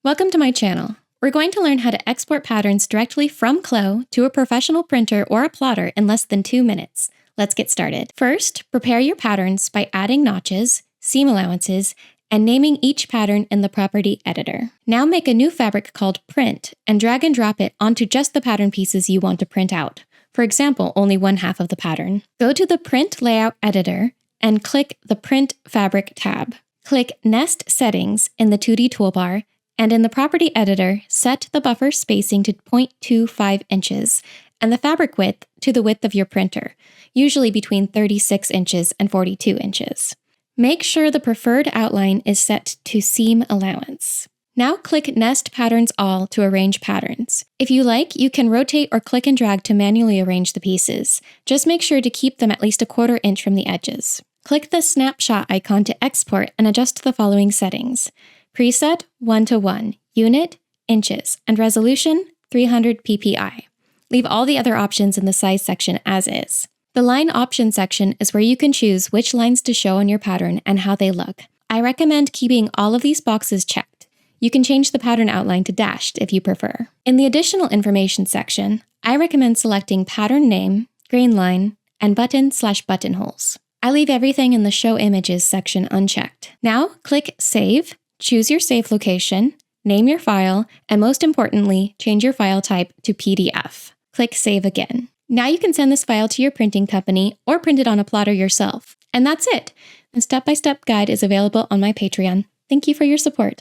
Welcome to my channel. We're going to learn how to export patterns directly from CLO to a professional printer or a plotter in less than 2 minutes. Let's get started. First, prepare your patterns by adding notches, seam allowances, and naming each pattern in the property editor. Now make a new fabric called Print and drag and drop it onto just the pattern pieces you want to print out. For example, only 1/2 of the pattern. Go to the Print Layout editor and click the Print Fabric tab. Click Nest Settings in the 2D toolbar, and in the property editor, set the buffer spacing to 0.25 inches and the fabric width to the width of your printer, usually between 36 inches and 42 inches. Make sure the preferred outline is set to seam allowance. Now click Nest Patterns All to arrange patterns. If you like, you can rotate or click and drag to manually arrange the pieces. Just make sure to keep them at least 1/4 inch from the edges. Click the snapshot icon to export and adjust the following settings. Preset 1:1, unit, inches, and resolution 300 ppi. Leave all the other options in the size section as is. The line option section is where you can choose which lines to show on your pattern and how they look. I recommend keeping all of these boxes checked. You can change the pattern outline to dashed if you prefer. In the additional information section, I recommend selecting pattern name, grain line, and button/buttonholes. I leave everything in the Show Images section unchecked. Now click Save, choose your save location, name your file, and most importantly, change your file type to PDF. Click Save again. Now you can send this file to your printing company or print it on a plotter yourself. And that's it. A step-by-step guide is available on my Patreon. Thank you for your support.